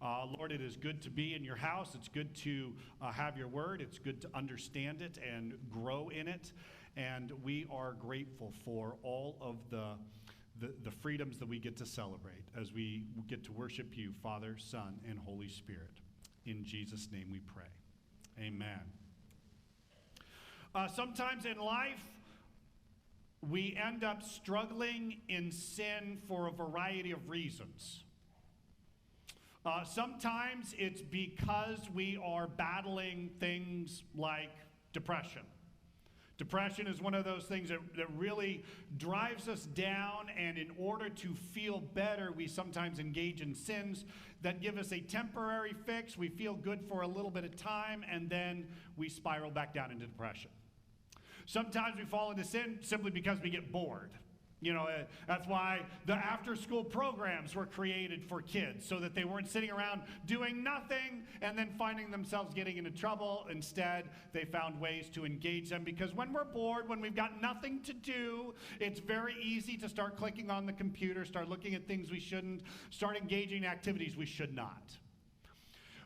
Lord, it is good to be in your house. It's good to have your word. It's good to understand it and grow in it. And we are grateful for all of the freedoms that we get to celebrate as we get to worship you, Father, Son, and Holy Spirit. In Jesus' name we pray. Amen. Sometimes in life, we end up struggling in sin for a variety of reasons. Sometimes it's because we are battling things like depression. Depression is one of those things that really drives us down, and in order to feel better, we sometimes engage in sins that give us a temporary fix. We feel good for a little bit of time, and then we spiral back down into depression. Sometimes we fall into sin simply because we get bored. You know, that's why the after-school programs were created for kids, so that they weren't sitting around doing nothing and then finding themselves getting into trouble. Instead, they found ways to engage them, because when we're bored, when we've got nothing to do, it's very easy to start clicking on the computer, start looking at things we shouldn't, start engaging in activities we should not.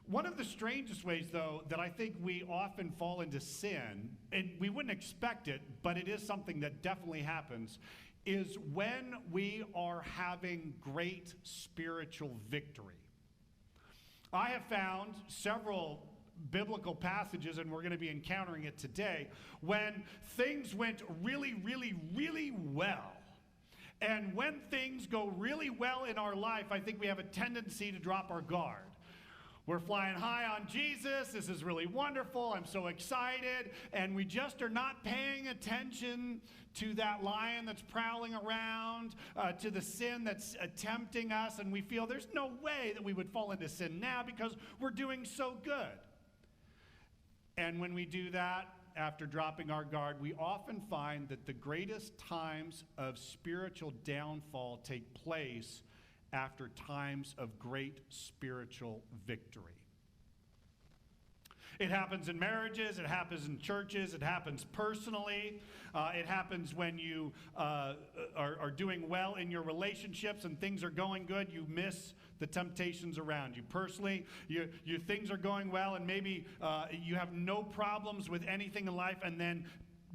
One of the strangest ways, though, that I think we often fall into sin, and we wouldn't expect it, but it is something that definitely happens, is when we are having great spiritual victory. I have found several biblical passages, and we're going to be encountering it today, when things went really, really, really well. And when things go really well in our life, I think we have a tendency to drop our guard. We're flying high on Jesus. This is really wonderful. I'm so excited. And we just are not paying attention to that lion that's prowling around, to the sin that's tempting us. And we feel there's no way that we would fall into sin now because we're doing so good. And when we do that, after dropping our guard, we often find that the greatest times of spiritual downfall take place after times of great spiritual victory. It happens in marriages, it happens in churches, it happens personally, it happens when you are doing well in your relationships and things are going good. You miss the temptations around you. Personally, your things are going well, and maybe you have no problems with anything in life, and then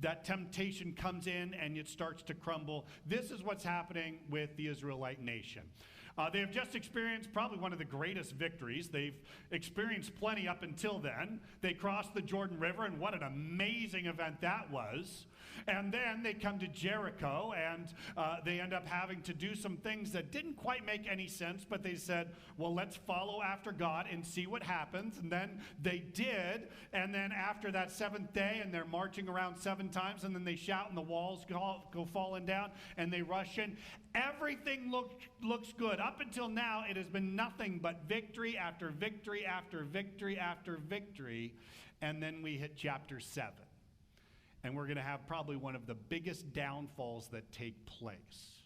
that temptation comes in and it starts to crumble. This is what's happening with the Israelite nation. They have just experienced probably one of the greatest victories. They've experienced plenty up until then. They crossed the Jordan River, and what an amazing event that was. And then they come to Jericho, and they end up having to do some things that didn't quite make any sense, but they said, well, let's follow after God and see what happens. And then they did, and then after that seventh day, and they're marching around 7 times, and then they shout and the walls go falling down, and they rush in. Everything looks good. Up until now, it has been nothing but victory after victory after victory after victory. And then we hit chapter 7. And we're going to have probably one of the biggest downfalls that take place.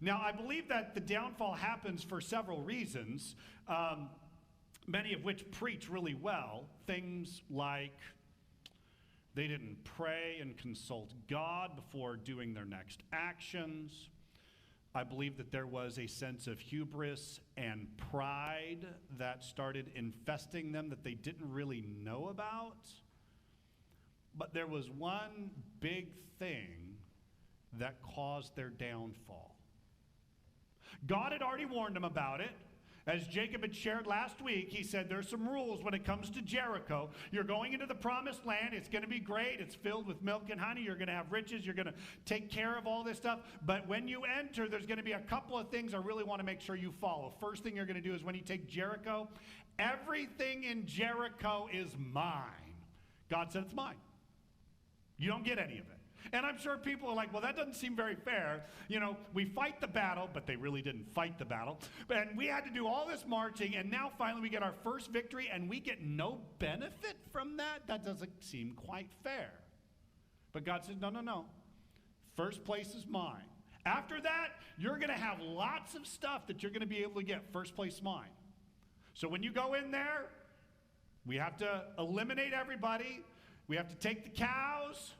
Now, I believe that the downfall happens for several reasons, many of which preach really well. Things like they didn't pray and consult God before doing their next actions. I believe that there was a sense of hubris and pride that started infesting them that they didn't really know about. But there was one big thing that caused their downfall. God had already warned them about it. As Jacob had shared last week, he said there's some rules when it comes to Jericho. You're going into the promised land. It's going to be great. It's filled with milk and honey. You're going to have riches. You're going to take care of all this stuff. But when you enter, there's going to be a couple of things I really want to make sure you follow. First thing you're going to do is when you take Jericho, everything in Jericho is mine. God said it's mine. You don't get any of it. And I'm sure people are like, well, that doesn't seem very fair. You know, we fight the battle, but they really didn't fight the battle. And we had to do all this marching, and now finally we get our first victory, and we get no benefit from that? That doesn't seem quite fair. But God said, no. First place is mine. After that, you're going to have lots of stuff that you're going to be able to get. First place mine. So when you go in there, we have to eliminate everybody. We have to take the cows.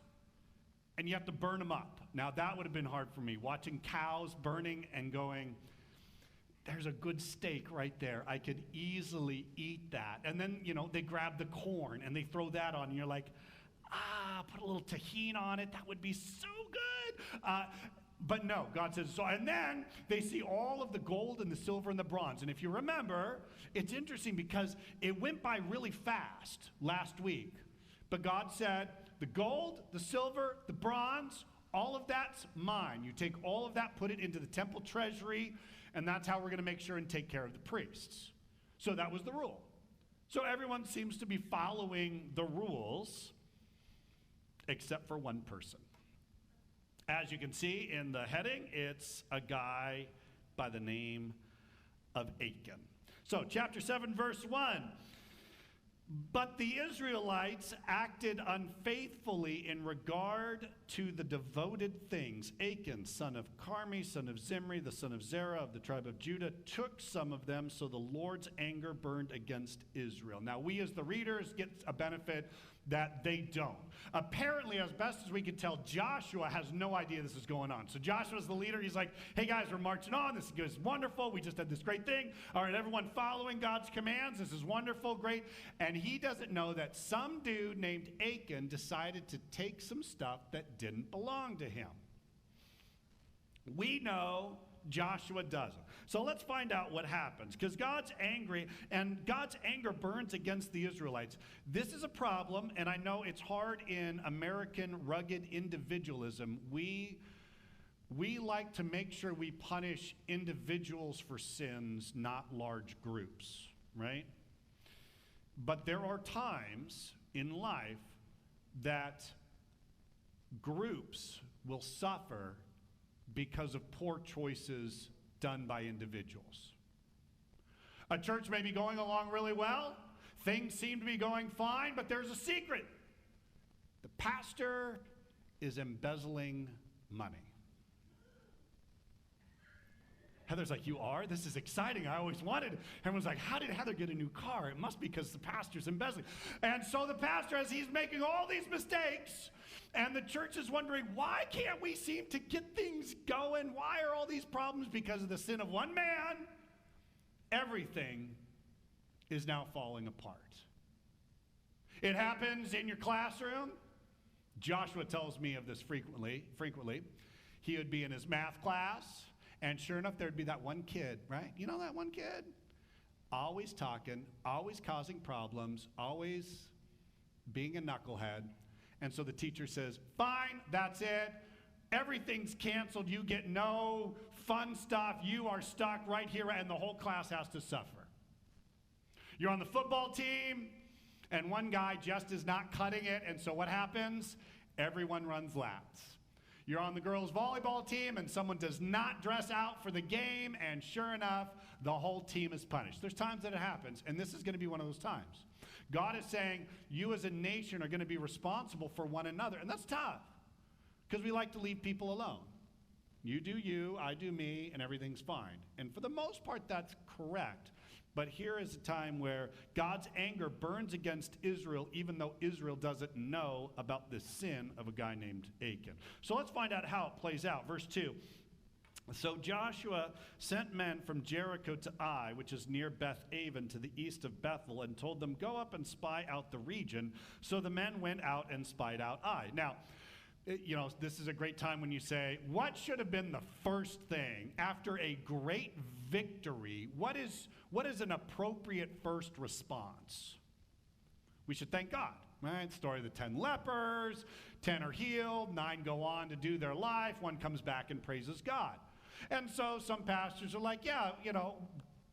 And you have to burn them up. Now, that would have been hard for me, watching cows burning and going, there's a good steak right there. I could easily eat that. And then, they grab the corn and they throw that on, and you're like, put a little tahini on it. That would be so good. But no, God says so. And then they see all of the gold and the silver and the bronze. And if you remember, it's interesting because it went by really fast last week. But God said, the gold, the silver, the bronze, all of that's mine. You take all of that, put it into the temple treasury, and that's how we're going to make sure and take care of the priests. So that was the rule. So everyone seems to be following the rules, except for one person. As you can see in the heading, it's a guy by the name of Achan. So chapter 7, verse 1. But the Israelites acted unfaithfully in regard to the devoted things. Achan, son of Carmi, son of Zimri, the son of Zerah of the tribe of Judah, took some of them, so the Lord's anger burned against Israel. Now, we as the readers get a benefit that they don't. Apparently, as best as we can tell, Joshua has no idea this is going on. So Joshua's the leader. He's like, hey guys, we're marching on. This is wonderful. We just had this great thing. All right, everyone following God's commands. This is wonderful, great. And he doesn't know that some dude named Achan decided to take some stuff that didn't belong to him. We know Joshua doesn't. So let's find out what happens, because God's angry, and God's anger burns against the Israelites. This is a problem, and I know it's hard in American rugged individualism. We like to make sure we punish individuals for sins, not large groups, right? But there are times in life that groups will suffer because of poor choices done by individuals. A church may be going along really well. Things seem to be going fine, but there's a secret. The pastor is embezzling money. Heather's like, you are? This is exciting. I always wanted it. Everyone's like, how did Heather get a new car? It must be because the pastor's embezzling. And so the pastor, as he's making all these mistakes, and the church is wondering, why can't we seem to get things going? Why are all these problems? Because of the sin of one man, everything is now falling apart. It happens in your classroom. Joshua tells me of this frequently. He would be in his math class, and sure enough, there'd be that one kid, right? You know that one kid? Always talking, always causing problems, always being a knucklehead. And so the teacher says, fine, that's it. Everything's canceled. You get no fun stuff. You are stuck right here, and the whole class has to suffer. You're on the football team, and one guy just is not cutting it, and so what happens? Everyone runs laps. You're on the girls' volleyball team, and someone does not dress out for the game, and sure enough, the whole team is punished. There's times that it happens, and this is going to be one of those times. God is saying, you as a nation are going to be responsible for one another. And that's tough, because we like to leave people alone. You do you, I do me, and everything's fine. And for the most part, that's correct. But here is a time where God's anger burns against Israel, even though Israel doesn't know about the sin of a guy named Achan. So let's find out how it plays out. Verse 2. So Joshua sent men from Jericho to Ai, which is near Beth-aven, to the east of Bethel, and told them, go up and spy out the region. So the men went out and spied out Ai. Now, this is a great time when you say, what should have been the first thing after a great victory? What is an appropriate first response? We should thank God, right? Story of the 10 lepers, 10 are healed, 9 go on to do their life, 1 comes back and praises God. And so some pastors are like, yeah,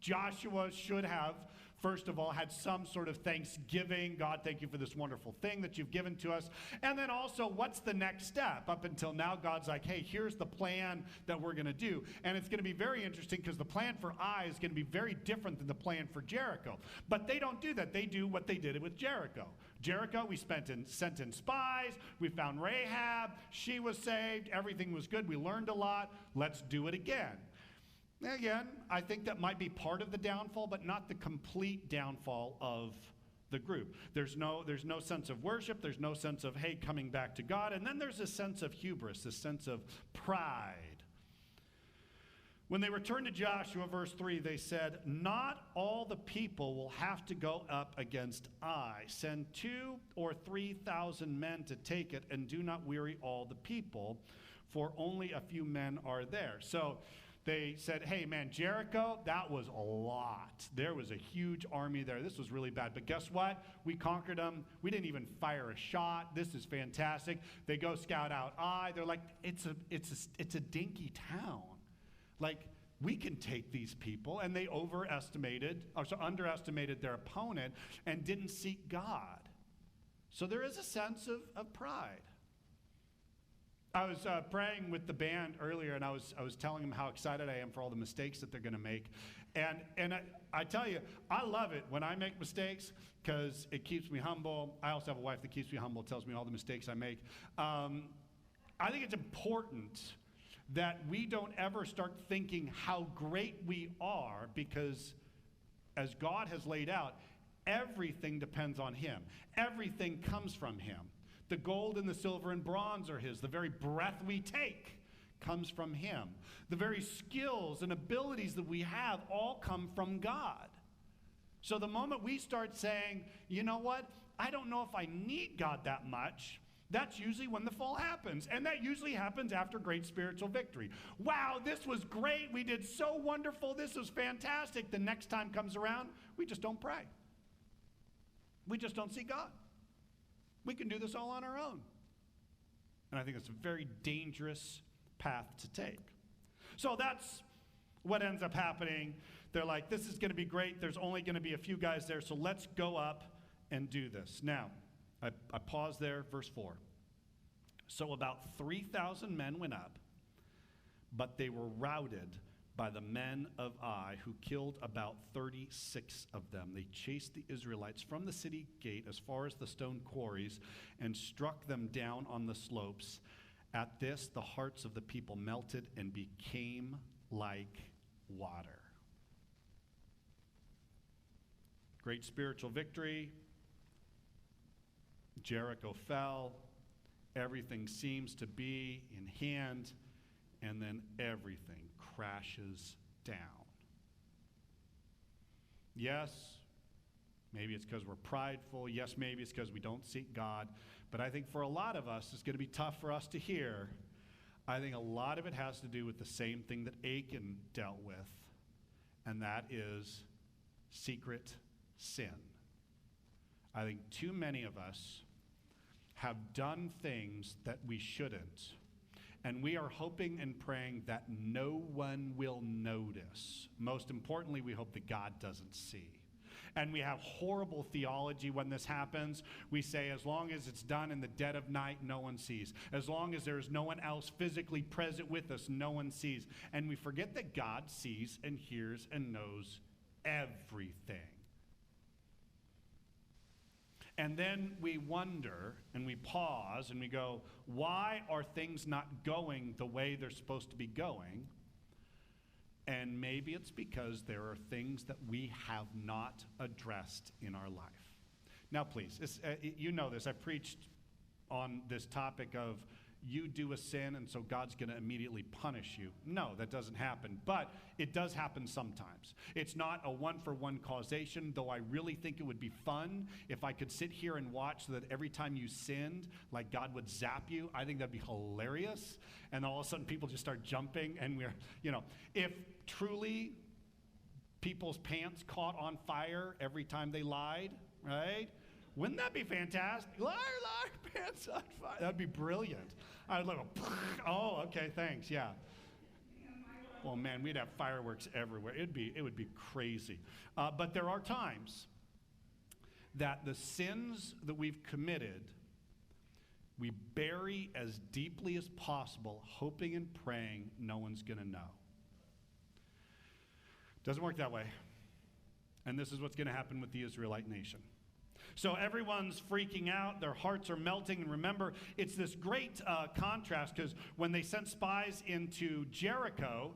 Joshua should have, first of all, had some sort of thanksgiving. God, thank you for this wonderful thing that you've given to us. And then also, what's the next step? Up until now, God's like, hey, here's the plan that we're going to do. And it's going to be very interesting because the plan for Ai is going to be very different than the plan for Jericho. But they don't do that. They do what they did with Jericho. Jericho, we sent in spies. We found Rahab. She was saved. Everything was good. We learned a lot. Let's do it again. Again, I think that might be part of the downfall, but not the complete downfall of the group. There's no sense of worship. There's no sense of, hey, coming back to God. And then there's a sense of hubris, a sense of pride. When they returned to Joshua, verse 3, they said, "Not all the people will have to go up against Ai. Send 2,000 or 3,000 men to take it, and do not weary all the people, for only a few men are there." So they said, "Hey, man, Jericho, that was a lot. There was a huge army there. This was really bad. But guess what? We conquered them. We didn't even fire a shot. This is fantastic." They go scout out Ai. They're like, it's a dinky town. Like, we can take these people. And they underestimated their opponent and didn't seek God. So there is a sense of pride. I was praying with the band earlier, and I was telling them how excited I am for all the mistakes that they're going to make. And I tell you, I love it when I make mistakes because it keeps me humble. I also have a wife that keeps me humble, tells me all the mistakes I make. I think it's important that we don't ever start thinking how great we are, because as God has laid out, everything depends on him. Everything comes from him. The gold and the silver and bronze are his. The very breath we take comes from him. The very skills and abilities that we have all come from God. So the moment we start saying, you know what, I don't know if I need God that much, that's usually when the fall happens. And that usually happens after great spiritual victory. Wow, this was great. We did so wonderful. This was fantastic. The next time comes around, we just don't pray. We just don't see God. We can do this all on our own. And I think it's a very dangerous path to take. So that's what ends up happening. They're like, this is going to be great. There's only going to be a few guys there, so let's go up and do this. Now, I pause there, verse 4. So about 3,000 men went up, but they were routed by the men of Ai, who killed about 36 of them. They chased the Israelites from the city gate as far as the stone quarries and struck them down on the slopes. At this, the hearts of the people melted and became like water. Great spiritual victory. Jericho fell. Everything seems to be in hand, and then everything crashes down. Yes, maybe it's because we're prideful. Yes, maybe it's because we don't seek God. But I think for a lot of us, it's going to be tough for us to hear. I think a lot of it has to do with the same thing that Achan dealt with, and that is secret sin. I think too many of us have done things that we shouldn't, and we are hoping and praying that no one will notice. Most importantly, we hope that God doesn't see. And we have horrible theology when this happens. We say, as long as it's done in the dead of night, no one sees. As long as there's no one else physically present with us, no one sees. And we forget that God sees and hears and knows everything. And then we wonder and we pause and we go, why are things not going the way they're supposed to be going? And maybe it's because there are things that we have not addressed in our life. Now, please, you know this. I preached on this topic of you do a sin and so God's going to immediately punish you. No, that doesn't happen. But it does happen sometimes. It's not a one-for-one causation, though I really think it would be fun if I could sit here and watch so that every time you sinned, like God would zap you. I think that'd be hilarious. And all of a sudden people just start jumping and we're, if truly people's pants caught on fire every time they lied, right? Wouldn't that be fantastic? Liar, pants on fire. That'd be brilliant. I'd like, oh, okay, thanks, yeah. Well, man, we'd have fireworks everywhere. It would be crazy. But there are times that the sins that we've committed, we bury as deeply as possible, hoping and praying no one's going to know. Doesn't work that way. And this is what's going to happen with the Israelite nation. So everyone's freaking out. Their hearts are melting. And remember, it's this great contrast, because when they sent spies into Jericho,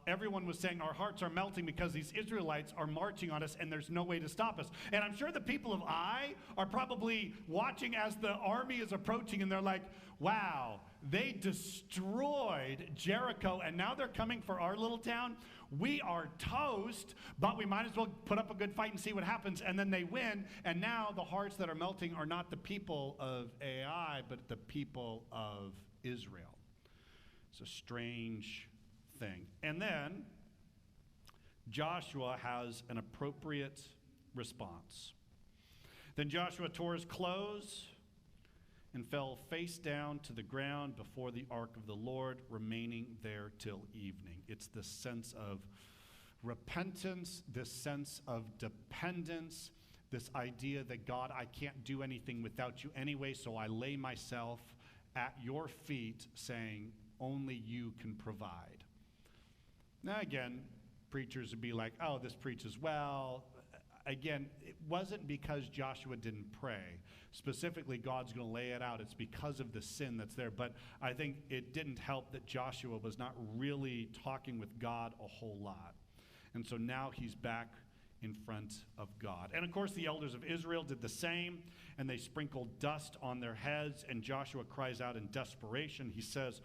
everyone was saying, our hearts are melting because these Israelites are marching on us and there's no way to stop us. And I'm sure the people of Ai are probably watching as the army is approaching, and they're like, wow, they destroyed Jericho, and now they're coming for our little town. We are toast, but we might as well put up a good fight and see what happens. And then they win, and now the hearts that are melting are not the people of Ai, but the people of Israel. It's a strange thing. And then Joshua has an appropriate response. Then Joshua tore his clothes and fell face down to the ground before the ark of the Lord, remaining there till evening. It's this sense of repentance, this sense of dependence, this idea that, God, I can't do anything without you anyway, so I lay myself at your feet, saying, only you can provide. Now again, preachers would be like, oh, this preaches well. Again, it wasn't because Joshua didn't pray. Specifically, God's going to lay it out. It's because of the sin that's there. But I think it didn't help that Joshua was not really talking with God a whole lot. And so now he's back in front of God. And of course, the elders of Israel did the same, and they sprinkled dust on their heads. And Joshua cries out in desperation. He says,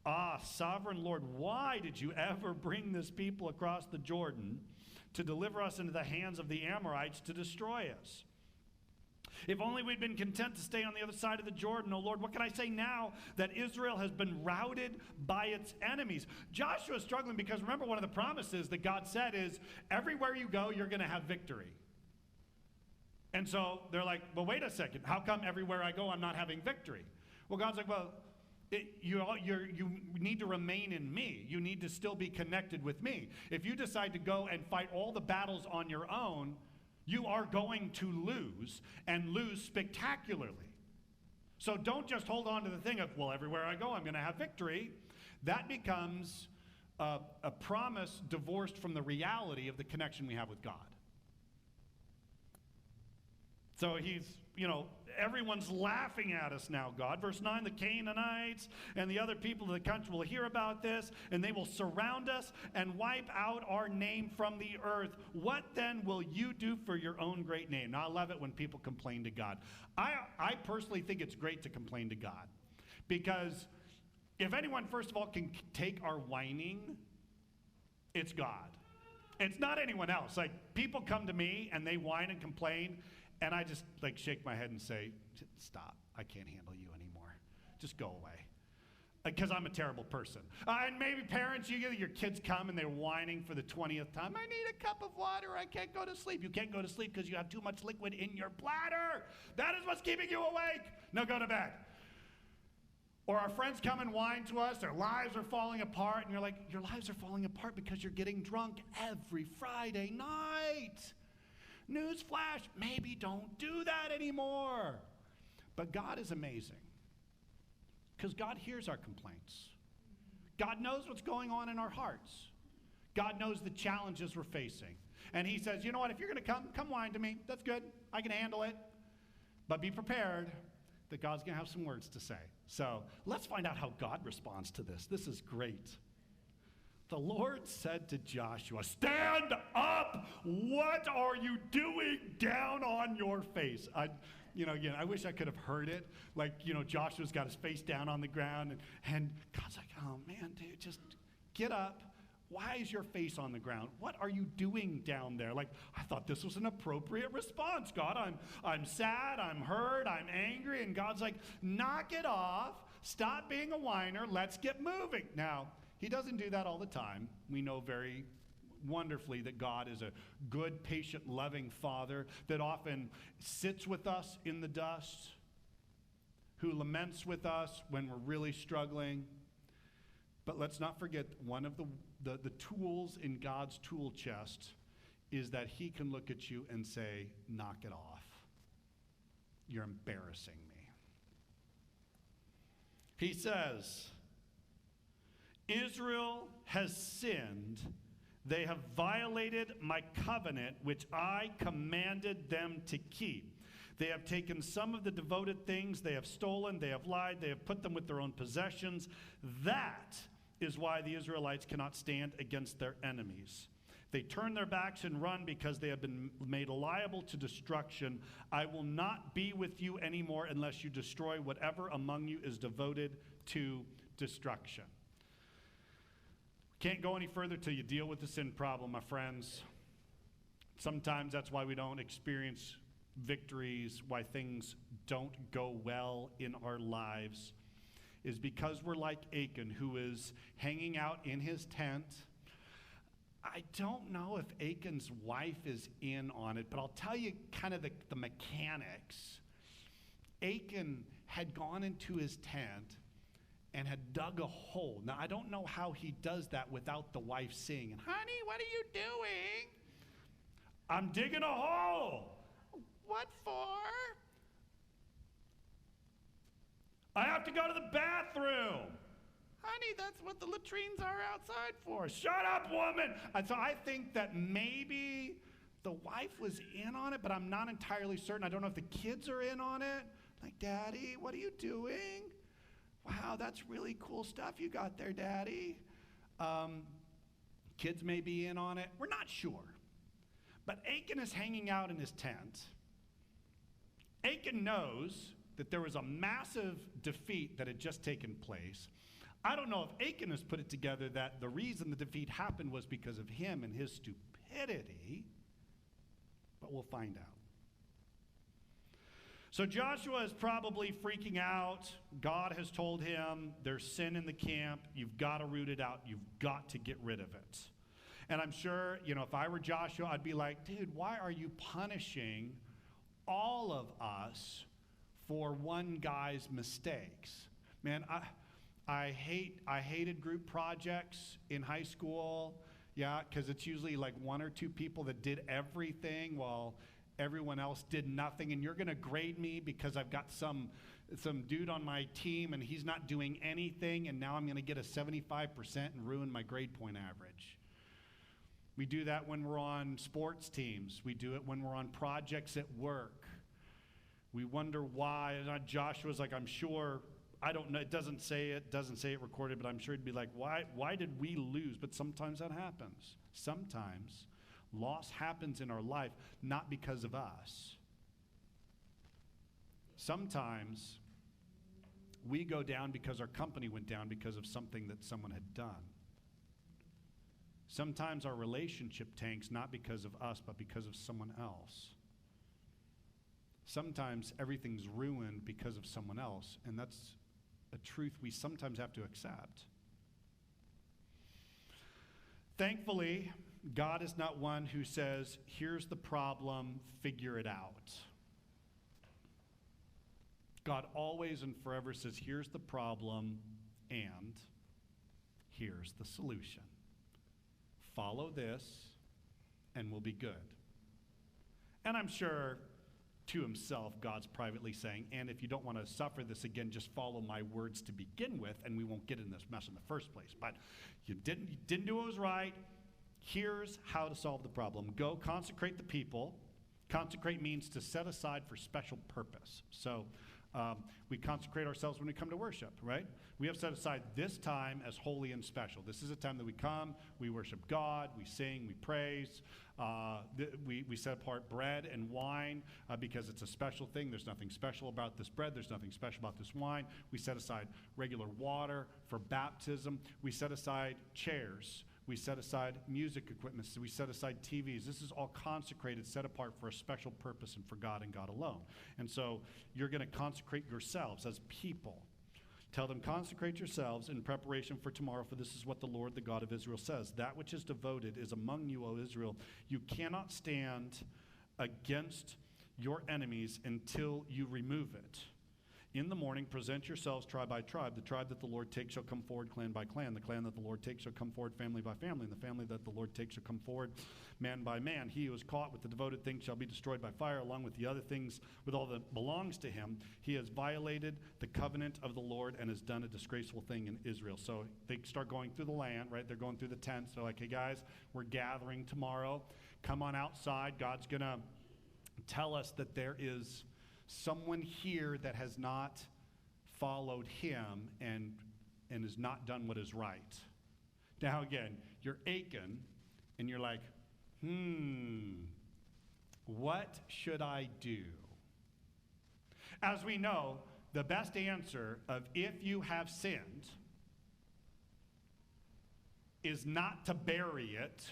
"Ah, sovereign Lord, why did you ever bring this people across the Jordan to deliver us into the hands of the Amorites to destroy us? If only we'd been content to stay on the other side of the Jordan, oh Lord, what can I say now that Israel has been routed by its enemies?" Joshua is struggling because remember, one of the promises that God said is, everywhere you go, you're going to have victory. And so they're like, well, wait a second. How come everywhere I go, I'm not having victory? Well, God's like, well, you need to remain in me. You need to still be connected with me. If you decide to go and fight all the battles on your own, you are going to lose, and lose spectacularly. So don't just hold on to the thing of, well, everywhere I go, I'm going to have victory. That becomes a promise divorced from the reality of the connection we have with God. So he's, everyone's laughing at us now, God. Verse 9, the Canaanites and the other people of the country will hear about this, and they will surround us and wipe out our name from the earth. What then will you do for your own great name? Now, I love it when people complain to God. I personally think it's great to complain to God, because if anyone, first of all, can take our whining, it's God. It's not anyone else. Like, people come to me and they whine and complain, and I just shake my head and say, stop, I can't handle you anymore. Just go away. Because I'm a terrible person. And maybe parents, your kids come and they're whining for the 20th time. I need a cup of water, I can't go to sleep. You can't go to sleep because you have too much liquid in your bladder. That is what's keeping you awake. Now go to bed. Or our friends come and whine to us, their lives are falling apart, and you're like, your lives are falling apart because you're getting drunk every Friday night. Newsflash, maybe don't do that anymore. But God is amazing, because God hears our complaints. God knows what's going on in our hearts. God knows the challenges we're facing. And he says, you know what, if you're going to come whine to me. That's good. I can handle it. But be prepared that God's going to have some words to say. So let's find out how God responds to this. This is great. The Lord said to Joshua, stand up! What are you doing down on your face? Again, I wish I could have heard it. Joshua's got his face down on the ground, and God's like, oh man, dude, just get up. Why is your face on the ground? What are you doing down there? I thought this was an appropriate response. God, I'm sad, I'm hurt, I'm angry, and God's like, knock it off. Stop being a whiner. Let's get moving. Now, he doesn't do that all the time. We know very wonderfully that God is a good, patient, loving Father that often sits with us in the dust, who laments with us when we're really struggling. But let's not forget, one of the tools in God's tool chest is that he can look at you and say, knock it off. You're embarrassing me. He says, Israel has sinned. They have violated my covenant, which I commanded them to keep. They have taken some of the devoted things. They have stolen. They have lied. They have put them with their own possessions. That is why the Israelites cannot stand against their enemies. They turn their backs and run because they have been made liable to destruction. I will not be with you anymore unless you destroy whatever among you is devoted to destruction. Can't go any further till you deal with the sin problem, my friends. Sometimes that's why we don't experience victories, why things don't go well in our lives, is because we're like Achan, who is hanging out in his tent. I don't know if Achan's wife is in on it, but I'll tell you kind of the mechanics. Achan had gone into his tent and had dug a hole. Now, I don't know how he does that without the wife seeing. Honey, what are you doing? I'm digging a hole. What for? I have to go to the bathroom. Honey, that's what the latrines are outside for. Shut up, woman. And so I think that maybe the wife was in on it, but I'm not entirely certain. I don't know if the kids are in on it. Like, Daddy, what are you doing? Wow, that's really cool stuff you got there, Daddy. Kids may be in on it. We're not sure. But Achan is hanging out in his tent. Achan knows that there was a massive defeat that had just taken place. I don't know if Achan has put it together that the reason the defeat happened was because of him and his stupidity, but we'll find out. So Joshua is probably freaking out. God has told him there's sin in the camp. You've got to root it out. You've got to get rid of it. And I'm sure, if I were Joshua, I'd be like, dude, why are you punishing all of us for one guy's mistakes? Man, I hated group projects in high school, because it's usually like one or two people that did everything while everyone else did nothing, and you're going to grade me because I've got some dude on my team and he's not doing anything, and now I'm going to get a 75% and ruin my grade point average. We do that when we're on sports teams. We do it when we're on projects at work. We wonder why. And Joshua's like, I'm sure, I don't know, it doesn't say it recorded, but I'm sure it'd be like, why did we lose? But sometimes that happens. Sometimes loss happens in our life not because of us. Sometimes we go down because our company went down because of something that someone had done. Sometimes our relationship tanks not because of us, but because of someone else. Sometimes everything's ruined because of someone else, and that's a truth we sometimes have to accept. Thankfully, God is not one who says, here's the problem, figure it out. God always and forever says, here's the problem, and here's the solution. Follow this, and we'll be good. And I'm sure to himself, God's privately saying, and if you don't want to suffer this again, just follow my words to begin with, and we won't get in this mess in the first place. But you didn't do what was right. Here's how to solve the problem. Go consecrate the people. Consecrate means to set aside for special purpose. So we consecrate ourselves when we come to worship, right? We have set aside this time as holy and special. This is a time that we come, we worship God, we sing, we praise. We set apart bread and wine because it's a special thing. There's nothing special about this bread. There's nothing special about this wine. We set aside regular water for baptism. We set aside chairs. We set aside music equipment. So we set aside TVs. This is all consecrated, set apart for a special purpose and for God and God alone. And so you're going to consecrate yourselves as people. Tell them, consecrate yourselves in preparation for tomorrow, for this is what the Lord, the God of Israel, says. That which is devoted is among you, O Israel. You cannot stand against your enemies until you remove it. In the morning, present yourselves tribe by tribe. The tribe that the Lord takes shall come forward clan by clan. The clan that the Lord takes shall come forward family by family. And the family that the Lord takes shall come forward man by man. He who is caught with the devoted thing shall be destroyed by fire, along with the other things, with all that belongs to him. He has violated the covenant of the Lord and has done a disgraceful thing in Israel. So they start going through the land, right? They're going through the tents. They're like, hey guys, we're gathering tomorrow. Come on outside. God's going to tell us that there is someone here that has not followed him and has not done what is right. Now again, you're Achan, and you're like, What should I do? As we know, the best answer of if you have sinned is not to bury it,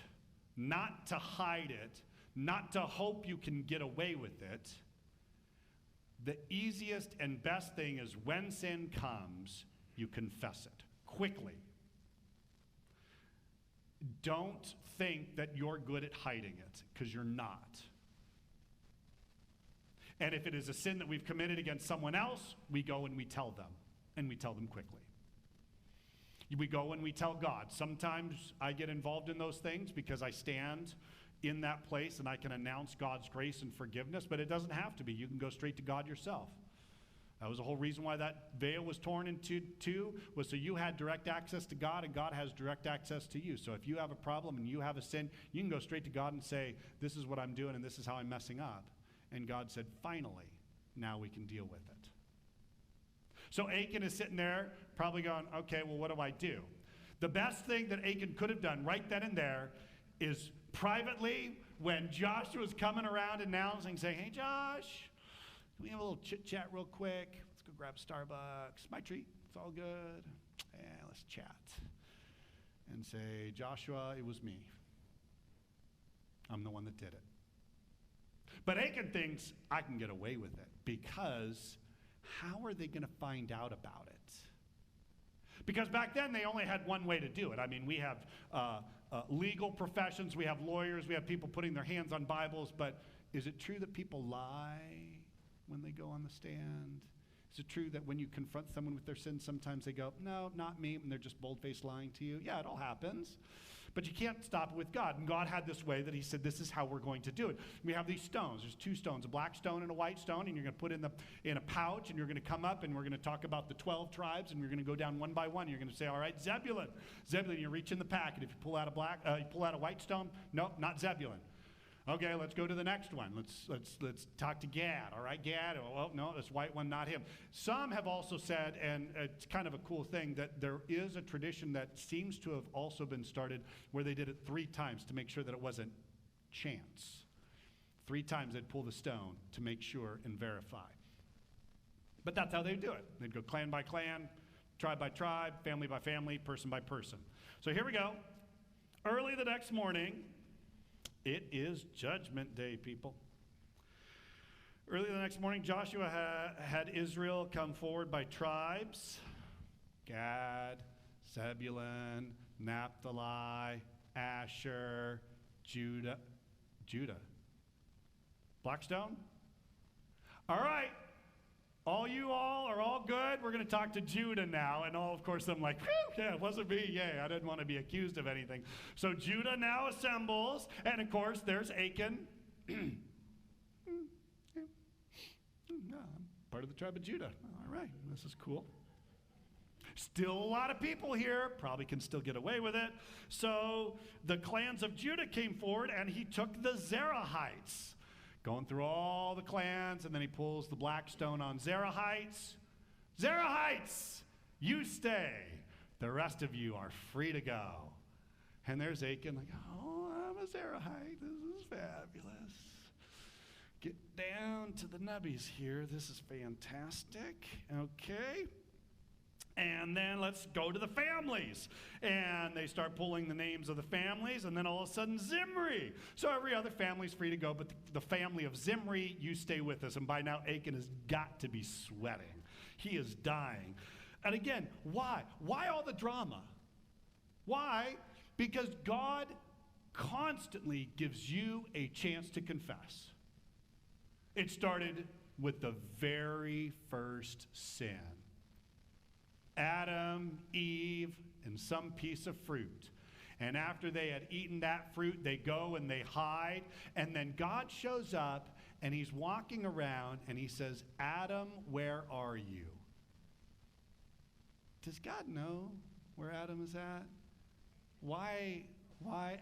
not to hide it, not to hope you can get away with it. The easiest and best thing is when sin comes, you confess it quickly. Don't think that you're good at hiding it, because you're not. And if it is a sin that we've committed against someone else, we go and we tell them, and we tell them quickly. We go and we tell God. Sometimes I get involved in those things because I stand in that place and I can announce God's grace and forgiveness, but it doesn't have to be. You can go straight to God yourself. That was the whole reason why that veil was torn into two, was so you had direct access to God and God has direct access to you. So if you have a problem and you have a sin, you can go straight to God and say, this is what I'm doing and this is how I'm messing up. And God said, finally, now we can deal with it. So Achan is sitting there probably going, okay, well, what do I do? The best thing that Achan could have done right then and there is privately, when Joshua's coming around announcing, saying, hey, Josh, can we have a little chit-chat real quick? Let's go grab Starbucks. My treat. It's all good. Yeah, let's chat. And say, Joshua, it was me. I'm the one that did it. But Achan thinks, I can get away with it, because how are they going to find out about it? Because back then, they only had one way to do it. I mean, we have legal professions, we have lawyers, we have people putting their hands on Bibles, but is it true that people lie when they go on the stand? Is it true that when you confront someone with their sins, sometimes they go, no, not me, and they're just bold-faced lying to you? Yeah, it all happens. But you can't stop it with God. And God had this way that he said, this is how we're going to do it. We have these stones. There's two stones, a black stone and a white stone, and you're going to put in a pouch, and you're going to come up, and we're going to talk about the 12 tribes, and you're going to go down one by one. You're going to say, all right, Zebulun. Zebulun, you reach in the pack, and if you pull out a white stone, nope, not Zebulun. Okay, let's go to the next one. Let's talk to Gad. All right, Gad. Oh, no, this white one, not him. Some have also said, and it's kind of a cool thing, that there is a tradition that seems to have also been started where they did it 3 times to make sure that it wasn't chance. 3 times they'd pull the stone to make sure and verify. But that's how they do it. They'd go clan by clan, tribe by tribe, family by family, person by person. So here we go. Early the next morning, it is Judgment Day, people. Early the next morning, Joshua had Israel come forward by tribes: Gad, Zebulun, Naphtali, Asher, Judah. Blackstone? All right. You all are all good. We're going to talk to Judah now. And of course, I'm like, whew, yeah, it wasn't me. Yay, I didn't want to be accused of anything. So Judah now assembles. And of course, there's Achan. I'm part of the tribe of Judah. All right, this is cool. Still a lot of people here. Probably can still get away with it. So the clans of Judah came forward, and he took the Zerahites. Going through all the clans, and then he pulls the black stone on Zerahites. Zerahites, you stay. The rest of you are free to go. And there's Achan, like, oh, I'm a Zerahite. This is fabulous. Get down to the nubbies here. This is fantastic. Okay. And then let's go to the families. And they start pulling the names of the families, and then all of a sudden, Zimri. So every other family's free to go, but the family of Zimri, you stay with us. And by now, Achan has got to be sweating. He is dying. And again, why? Why all the drama? Why? Because God constantly gives you a chance to confess. It started with the very first sin. Adam, Eve, and some piece of fruit. And after they had eaten that fruit, they go and they hide. And then God shows up, and he's walking around, and he says, Adam, where are you? Does God know where Adam is at? Why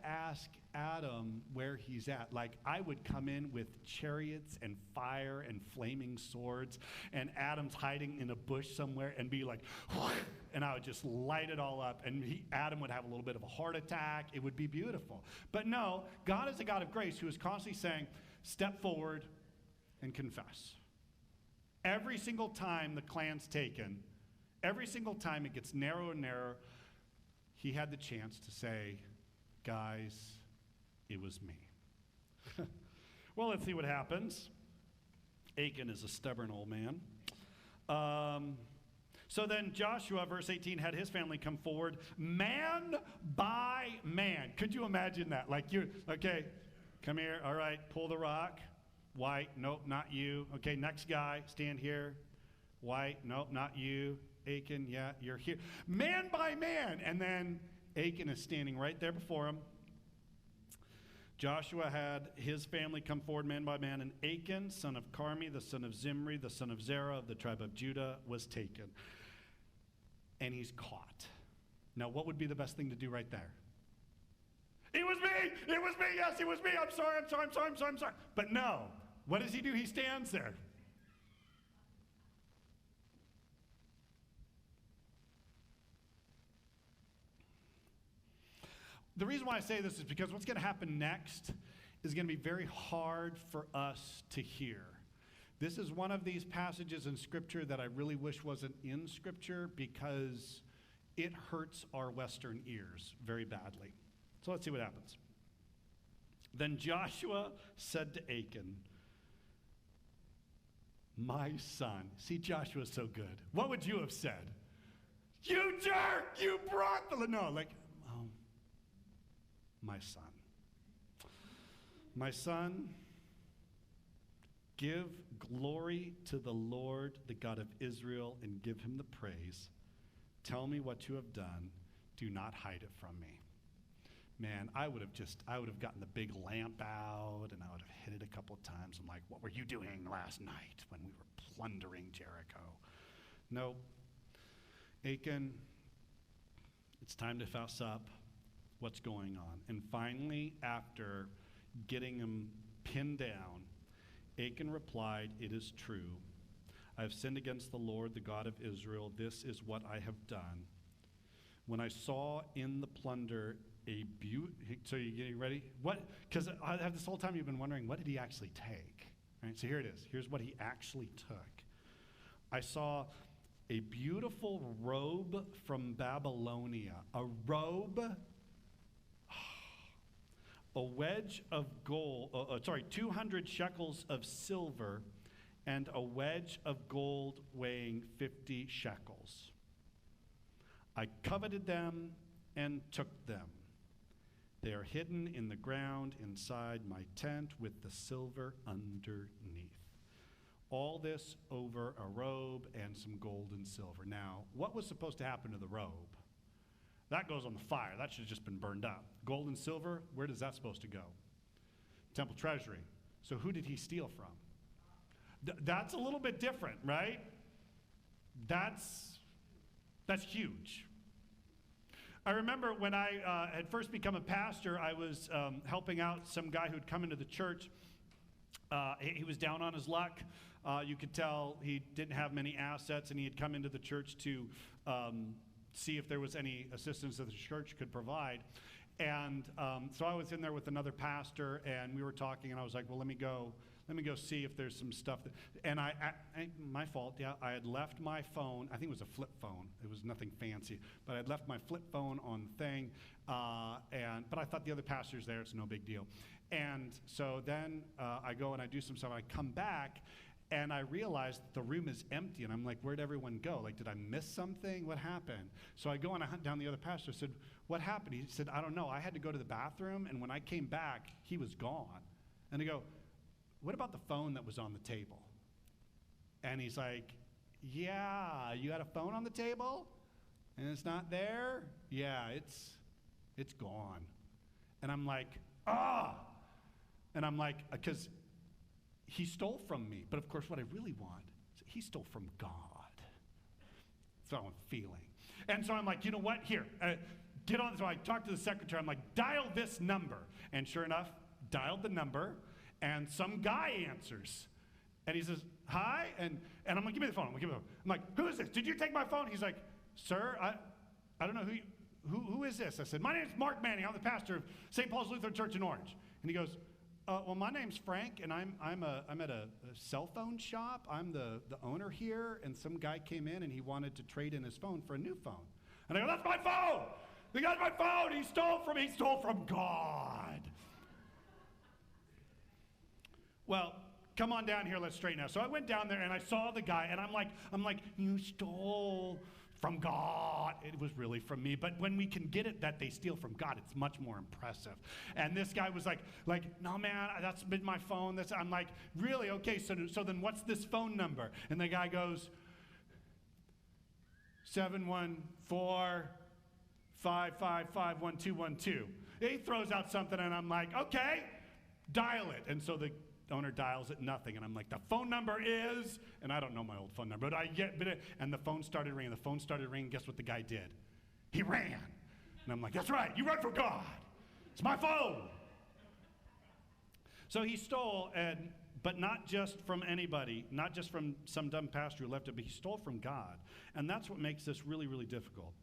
ask Adam where he's at. Like, I would come in with chariots and fire and flaming swords, and Adam's hiding in a bush somewhere and be like, and I would just light it all up, and Adam would have a little bit of a heart attack. It would be beautiful. But no, God is a God of grace who is constantly saying, step forward and confess. Every single time the clan's taken, every single time it gets narrower and narrower, he had the chance to say, guys, it was me. Well, let's see what happens. Achan is a stubborn old man. So then Joshua, verse 18, had his family come forward, man by man. Could you imagine that? Like, okay, come here, all right, pull the rock. White, nope, not you. Okay, next guy, stand here. White, nope, not you. Achan, yeah, you're here. Man by man. And then Achan is standing right there before him. Joshua had his family come forward man by man, and Achan, son of Carmi, the son of Zimri, the son of Zerah of the tribe of Judah, was taken. And he's caught. Now, what would be the best thing to do right there? It was me! It was me! Yes, it was me! I'm sorry. But no. What does he do? He stands there. The reason why I say this is because what's going to happen next is going to be very hard for us to hear. This is one of these passages in Scripture that I really wish wasn't in Scripture because it hurts our Western ears very badly. So let's see what happens. Then Joshua said to Achan, my son. See, Joshua's so good. What would you have said? You jerk! You brought the... No, like, oh, my son. My son, give glory to the Lord, the God of Israel, and give him the praise. Tell me what you have done. Do not hide it from me. Man, I would have gotten the big lamp out, and I would have hit it a couple of times. I'm like, what were you doing last night when we were plundering Jericho? No. Achan, it's time to fess up what's going on. And finally, after getting him pinned down, Achan replied, it is true. I have sinned against the Lord, the God of Israel. This is what I have done. When I saw in the plunder so you getting ready? What? Because I have this whole time you've been wondering, what did he actually take? Right, so here it is. Here's what he actually took. I saw a beautiful robe from Babylonia. A robe, a wedge of gold, 200 shekels of silver, and a wedge of gold weighing 50 shekels. I coveted them and took them. They are hidden in the ground inside my tent with the silver underneath. All this over a robe and some gold and silver. Now, what was supposed to happen to the robe? That goes on the fire. That should have just been burned up. Gold and silver, where does that supposed to go? Temple treasury. So who did he steal from? That's a little bit different, right? That's huge. I remember when I had first become a pastor, I was helping out some guy who'd come into the church. He was down on his luck. You could tell he didn't have many assets, and he had come into the church to see if there was any assistance that the church could provide. And so I was in there with another pastor, and we were talking, and I was like, well, let me go see if there's some stuff. And my fault, yeah, I had left my phone. I think it was a flip phone. It was nothing fancy. But I'd left my flip phone on the thing, but I thought the other pastor's there. It's no big deal. And so then I go and I do some stuff. I come back, and I realized the room is empty. And I'm like, where'd everyone go? Like, did I miss something? What happened? So I go and I hunt down the other pastor. I said, what happened? He said, I don't know. I had to go to the bathroom, and when I came back, he was gone. And I go, what about the phone that was on the table? And he's like, yeah, you had a phone on the table? And it's not there? Yeah, it's gone. And I'm like, ah! And I'm like, because he stole from me. But of course, what I really want is he stole from God. That's what I'm feeling. And so I'm like, you know what? Here, get on. So I talked to the secretary. I'm like, dial this number. And sure enough, dialed the number, and some guy answers. And he says, hi, and I'm like, give me the phone. I'm like, who is this? Did you take my phone? He's like, sir, I don't know who is this? I said, my name's Mark Manning. I'm the pastor of St. Paul's Lutheran Church in Orange. And he goes, well, my name's Frank, and I'm at a cell phone shop. I'm the owner here, and some guy came in, and he wanted to trade in his phone for a new phone. And I go, that's my phone! The guy's my phone! He stole from God. Well, come on down here, let's straighten out. So I went down there, and I saw the guy, and I'm like, you stole from God. It was really from me. But when we can get it that they steal from God, it's much more impressive. And this guy was like, no, man, that's been my phone. I'm like, really? Okay, so then what's this phone number? And the guy goes, 714-555-1212. He throws out something, and I'm like, okay, dial it. And so the owner dials it, nothing. And I'm like, the phone number is, and I don't know my old phone number, and the phone started ringing. Guess what the guy did? He ran. And I'm like, that's right, you run for God. It's my phone. So he stole, but not just from anybody, not just from some dumb pastor who left it, but he stole from God. And that's what makes this really, really difficult.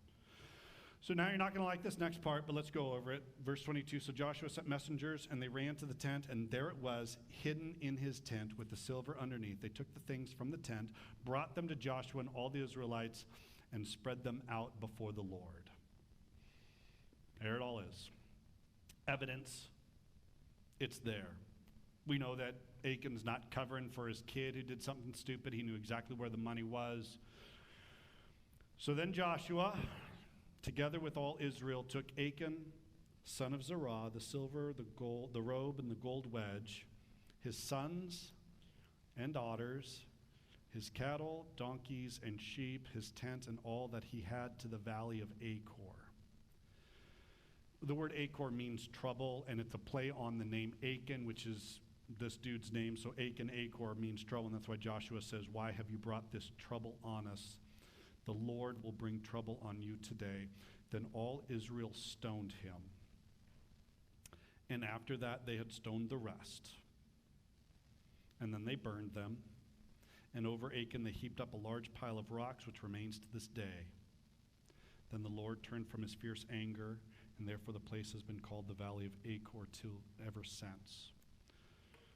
So now you're not going to like this next part, but let's go over it. Verse 22, so Joshua sent messengers, and they ran to the tent, and there it was, hidden in his tent with the silver underneath. They took the things from the tent, brought them to Joshua and all the Israelites, and spread them out before the Lord. There it all is. Evidence. It's there. We know that Achan's not covering for his kid who did something stupid. He knew exactly where the money was. So then Joshua, together with all Israel, took Achan, son of Zerah, the silver, the gold, the robe, and the gold wedge, his sons and daughters, his cattle, donkeys, and sheep, his tent, and all that he had to the valley of Achor. The word Achor means trouble, and it's a play on the name Achan, which is this dude's name. So Achan, Achor means trouble, and that's why Joshua says, why have you brought this trouble on us? The Lord will bring trouble on you today. Then all Israel stoned him. And after that, they had stoned the rest. And then they burned them. And over Achan, they heaped up a large pile of rocks, which remains to this day. Then the Lord turned from his fierce anger, and therefore the place has been called the Valley of Achor till ever since.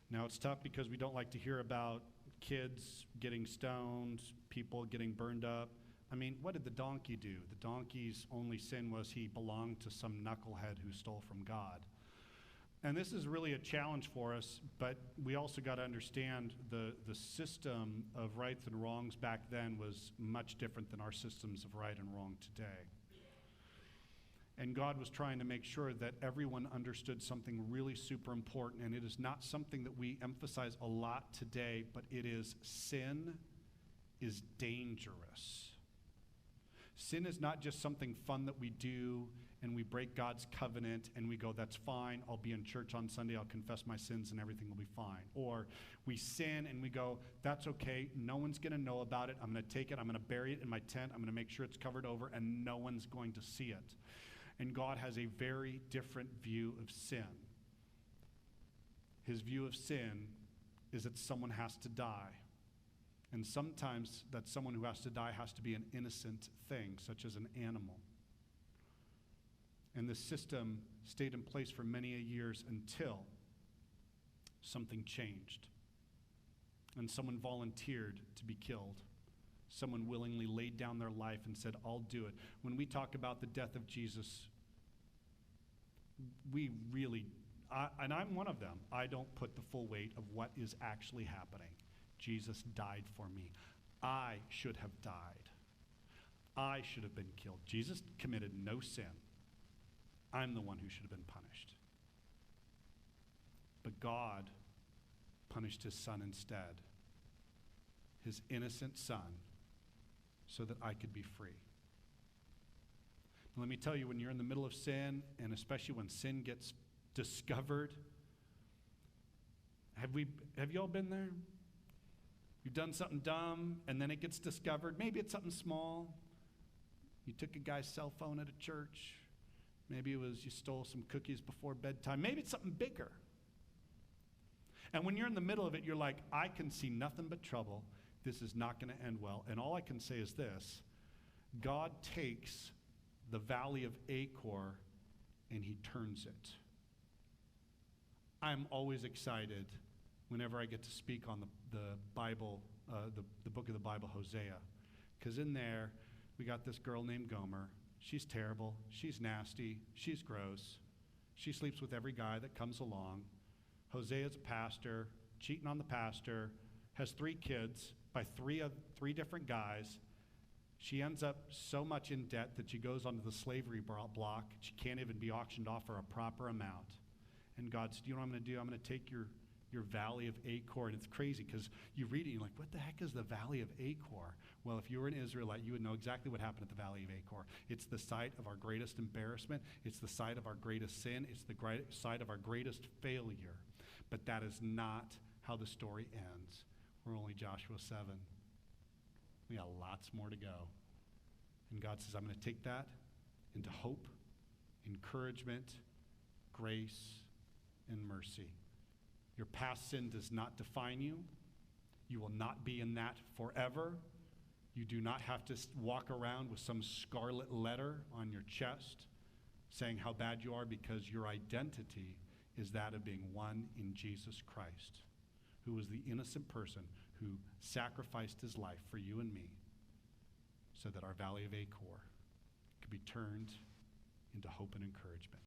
Now it's tough because we don't like to hear about kids getting stoned, people getting burned up. I mean, what did the donkey do? The donkey's only sin was he belonged to some knucklehead who stole from God. And this is really a challenge for us, but we also got to understand the system of rights and wrongs back then was much different than our systems of right and wrong today. And God was trying to make sure that everyone understood something really super important, and it is not something that we emphasize a lot today, but it is sin is dangerous. Sin is not just something fun that we do and we break God's covenant and we go, that's fine, I'll be in church on Sunday, I'll confess my sins and everything will be fine. Or we sin and we go, that's okay, no one's going to know about it, I'm going to take it, I'm going to bury it in my tent, I'm going to make sure it's covered over and no one's going to see it. And God has a very different view of sin. His view of sin is that someone has to die. And sometimes that someone who has to die has to be an innocent thing, such as an animal. And this system stayed in place for many years until something changed. And someone volunteered to be killed. Someone willingly laid down their life and said, I'll do it. When we talk about the death of Jesus, we really, and I'm one of them, I don't put the full weight of what is actually happening. Jesus died for me. I should have died. I should have been killed. Jesus committed no sin. I'm the one who should have been punished. But God punished his son instead, his innocent son, so that I could be free. Now, let me tell you, when you're in the middle of sin, and especially when sin gets discovered, have you all been there? You've done something dumb, and then it gets discovered. Maybe it's something small. You took a guy's cell phone at a church. Maybe it was you stole some cookies before bedtime. Maybe it's something bigger. And when you're in the middle of it, you're like, I can see nothing but trouble. This is not going to end well. And all I can say is this: God takes the valley of Achor and he turns it. I'm always excited whenever I get to speak on the Bible, the book of the Bible, Hosea. Because in there, we got this girl named Gomer. She's terrible. She's nasty. She's gross. She sleeps with every guy that comes along. Hosea's a pastor, cheating on the pastor, has 3 kids by three different guys. She ends up so much in debt that she goes onto the slavery block. She can't even be auctioned off for a proper amount. And God said, you know what I'm going to do? I'm going to take your valley of Achor. And it's crazy because you read it and you're like, what the heck is the valley of Achor? Well, if you were an Israelite, you would know exactly what happened at the valley of Achor. It's the site of our greatest embarrassment. It's the site of our greatest sin. It's the site of our greatest failure. But that is not how the story ends. We're only Joshua 7. We got lots more to go. And God says, I'm going to take that into hope, encouragement, grace, and mercy. Your past sin does not define you. You will not be in that forever. You do not have to walk around with some scarlet letter on your chest saying how bad you are, because your identity is that of being one in Jesus Christ, who was the innocent person who sacrificed his life for you and me so that our valley of Achor could be turned into hope and encouragement.